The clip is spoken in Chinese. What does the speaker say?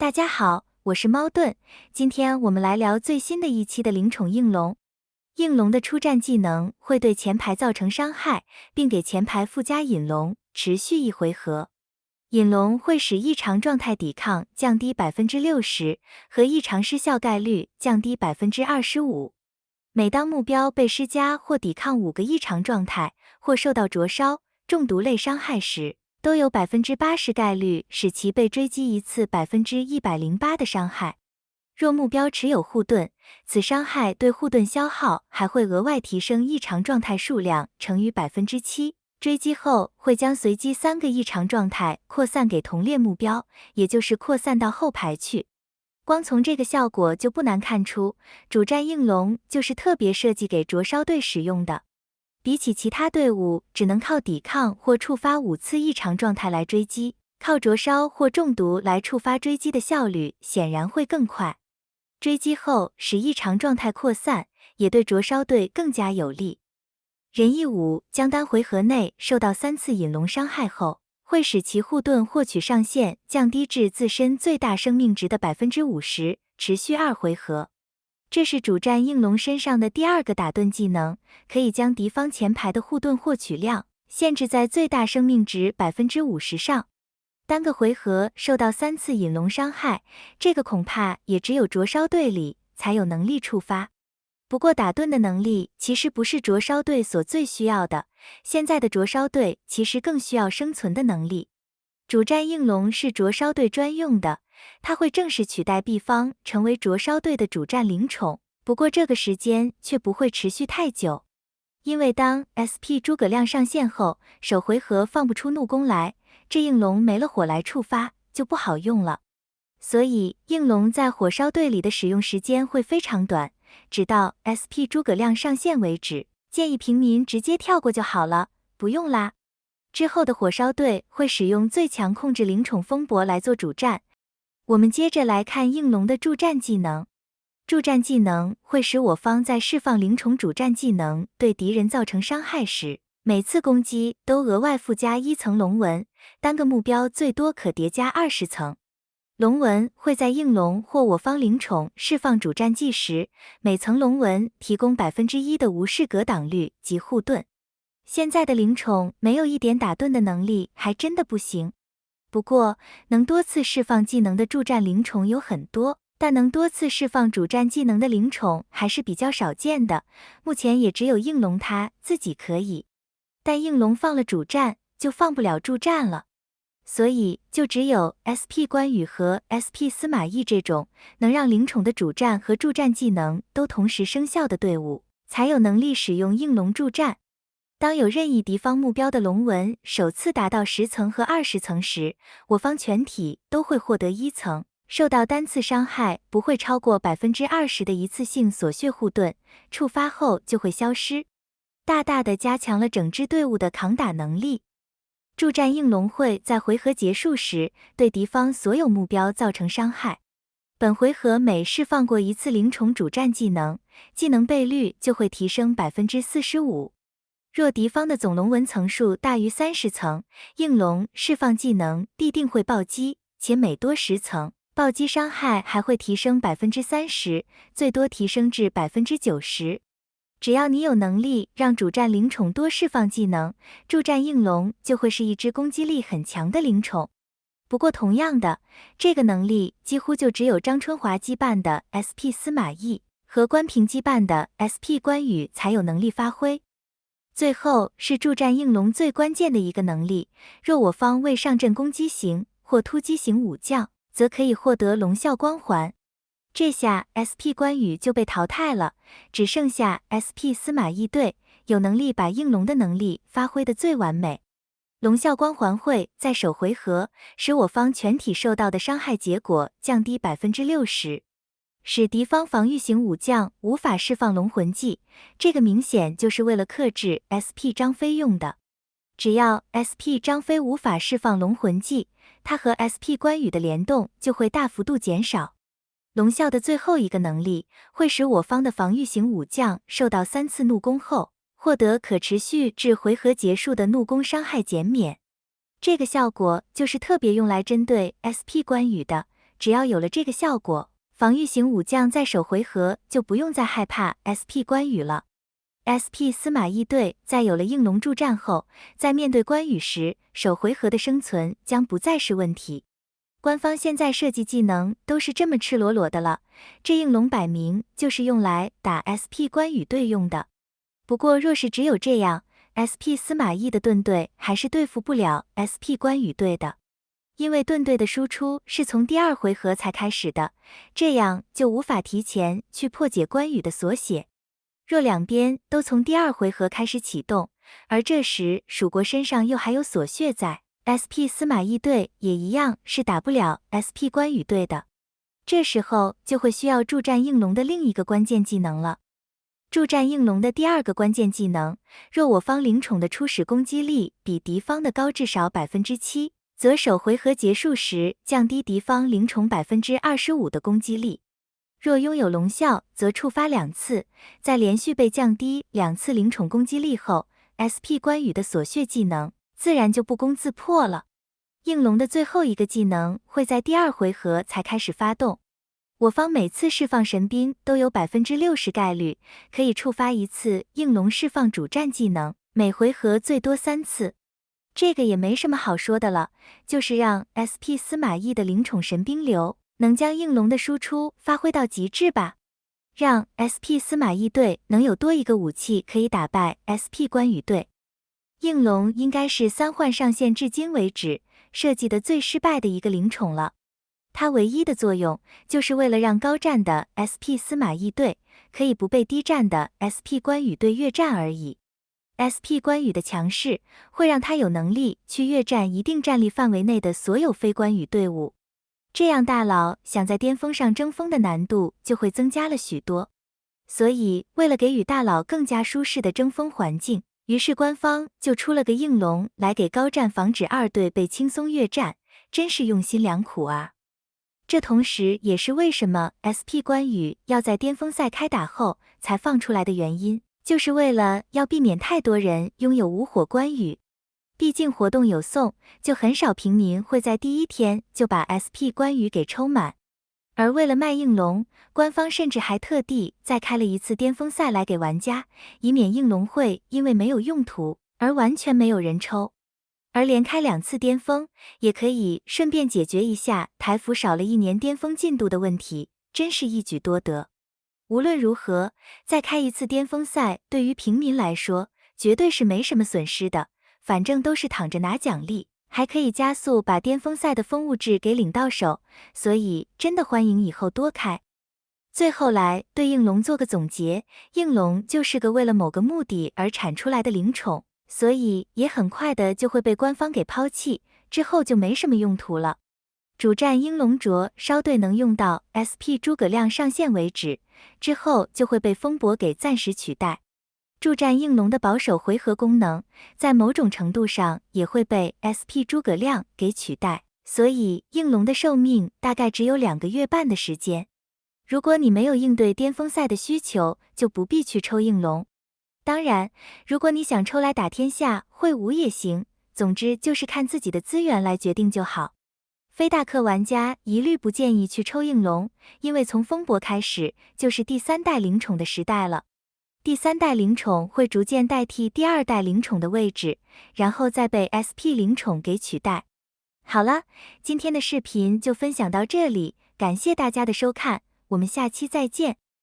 大家好，我是猫盾，今天我们来聊最新的一期的灵宠应龙。应龙的出战技能会对前排造成伤害，并给前排附加引龙，持续1回合。引龙会使异常状态抵抗降低60%，和异常失效概率降低25%。每当目标被施加或抵抗5个异常状态，或受到灼烧、中毒类伤害时，都有80%概率使其被追击一次108%的伤害。若目标持有护盾，此伤害对护盾消耗还会额外提升异常状态数量乘以7%。追击后会将随机3个异常状态扩散给同列目标，也就是扩散到后排去。光从这个效果就不难看出，主战应龙就是特别设计给灼烧队使用的。比起其他队伍只能靠抵抗或触发5次异常状态来追击，靠灼烧或中毒来触发追击的效率显然会更快。追击后使异常状态扩散，也对灼烧队更加有利。仁义武将单回合内受到3次引龙伤害后，会使其护盾获取上限降低至自身最大生命值的50%，持续2回合。这是主战应龙身上的第2个打盾技能，可以将敌方前排的护盾获取量限制在最大生命值50%上。单个回合受到3次引龙伤害，这个恐怕也只有灼烧队里才有能力触发。不过打盾的能力其实不是灼烧队所最需要的，现在的灼烧队其实更需要生存的能力。主战应龙是灼烧队专用的，它会正式取代毕方成为灼烧队的主战灵宠，不过这个时间却不会持续太久。因为当 SP 诸葛亮上线后，首回合放不出怒弓来，这应龙没了火来触发就不好用了。所以应龙在火烧队里的使用时间会非常短，直到 SP 诸葛亮上线为止，建议平民直接跳过就好了，不用啦。之后的火烧队会使用最强控制灵宠风伯来做主战。我们接着来看应龙的助战技能。助战技能会使我方在释放灵宠主战技能对敌人造成伤害时，每次攻击都额外附加1层龙纹，单个目标最多可叠加20层。龙纹会在应龙或我方灵宠释放主战技时，每层龙纹提供1%的无视格挡率及护盾。现在的灵宠没有一点打盾的能力还真的不行。不过能多次释放技能的助战灵宠有很多，但能多次释放主战技能的灵宠还是比较少见的，目前也只有应龙它自己可以。但应龙放了主战就放不了助战了，所以就只有 SP 关羽和 SP 司马懿这种能让灵宠的主战和助战技能都同时生效的队伍，才有能力使用应龙助战。当有任意敌方目标的龙纹首次达到10层和20层时，我方全体都会获得1层，受到单次伤害不会超过20%的一次性锁血护盾，触发后就会消失，大大的加强了整支队伍的抗打能力。助战应龙会在回合结束时对敌方所有目标造成伤害。本回合每释放过1次灵宠主战技能，技能倍率就会提升45%。若敌方的总龙纹层数大于30层，应龙释放技能必定会暴击，且每多10层，暴击伤害还会提升30%，最多提升至90%。只要你有能力让主战灵宠多释放技能，助战应龙就会是一只攻击力很强的灵宠。不过同样的，这个能力几乎就只有张春华羁绊的 SP 司马懿和关平羁绊的 SP 关羽才有能力发挥。最后是助战应龙最关键的一个能力，若我方为上阵攻击型或突击型武将，则可以获得龙啸光环。这下 SP 关羽就被淘汰了，只剩下 SP 司马懿队有能力把应龙的能力发挥得最完美。龙啸光环会在首回合使我方全体受到的伤害结果降低60%。使敌方防御型武将无法释放龙魂技，这个明显就是为了克制 SP 张飞用的。只要 SP 张飞无法释放龙魂技，他和 SP 关羽的联动就会大幅度减少。龙啸的最后一个能力会使我方的防御型武将受到3次怒攻后，获得可持续至回合结束的怒攻伤害减免。这个效果就是特别用来针对 SP 关羽的，只要有了这个效果，防御型武将在首回合就不用再害怕 SP 关羽了。SP 司马懿队在有了应龙助战后，在面对关羽时，首回合的生存将不再是问题。官方现在设计技能都是这么赤裸裸的了，这应龙摆明就是用来打 SP 关羽队用的。不过若是只有这样， SP 司马懿的盾队还是对付不了 SP 关羽队的。因为盾队的输出是从第2回合才开始的，这样就无法提前去破解关羽的锁血。若两边都从第2回合开始启动，而这时蜀国身上又还有锁血在， SP 司马懿队也一样是打不了 SP 关羽队的。这时候就会需要助战应龙的另一个关键技能了。助战应龙的第2个关键技能，若我方灵宠的初始攻击力比敌方的高至少 7%， 则首回合结束时降低敌方灵宠 25% 的攻击力。若拥有龙啸，则触发2次，在连续被降低2次灵宠攻击力后， SP 关羽的锁血技能自然就不攻自破了。应龙的最后一个技能会在第2回合才开始发动。我方每次释放神兵都有 60% 概率可以触发1次应龙释放主战技能，每回合最多3次。这个也没什么好说的了，就是让 SP 司马懿的灵宠神兵流能将应龙的输出发挥到极致吧，让 SP 司马懿队能有多一个武器可以打败 SP 关羽队。应龙应该是3换上线至今为止设计的最失败的一个灵宠了。它唯一的作用就是为了让高战的 SP 司马懿队可以不被低战的 SP 关羽队越战而已。SP 关羽的强势会让他有能力去越战一定战力范围内的所有非关羽队伍，这样大佬想在巅峰上争锋的难度就会增加了许多。所以为了给予大佬更加舒适的争锋环境，于是官方就出了个应龙来给高战防止2队被轻松越战，真是用心良苦啊。这同时也是为什么 SP 关羽要在巅峰赛开打后才放出来的原因，就是为了要避免太多人拥有无火关羽。毕竟活动有送，就很少平民会在第1天就把 SP 关羽给抽满。而为了卖应龙，官方甚至还特地再开了一次巅峰赛来给玩家，以免应龙会因为没有用途而完全没有人抽。而连开2次巅峰，也可以顺便解决一下台服少了1年巅峰进度的问题，真是一举多得。无论如何，再开一次巅峰赛对于平民来说绝对是没什么损失的，反正都是躺着拿奖励，还可以加速把巅峰赛的风物质给领到手，所以真的欢迎以后多开。最后来对应龙做个总结，应龙就是个为了某个目的而产出来的灵宠，所以也很快的就会被官方给抛弃，之后就没什么用途了。主战应龙镯烧队能用到 SP 诸葛亮上线为止，之后就会被风伯给暂时取代。助战应龙的保守回合功能，在某种程度上也会被 SP 诸葛亮给取代，所以应龙的寿命大概只有2个月半的时间。如果你没有应对巅峰赛的需求，就不必去抽应龙。当然，如果你想抽来打天下会武也行，总之就是看自己的资源来决定就好。非大氪玩家一律不建议去抽应龙，因为从风伯开始就是第3代灵宠的时代了。第3代灵宠会逐渐代替第2代灵宠的位置，然后再被 SP 灵宠给取代。好了，今天的视频就分享到这里，感谢大家的收看，我们下期再见。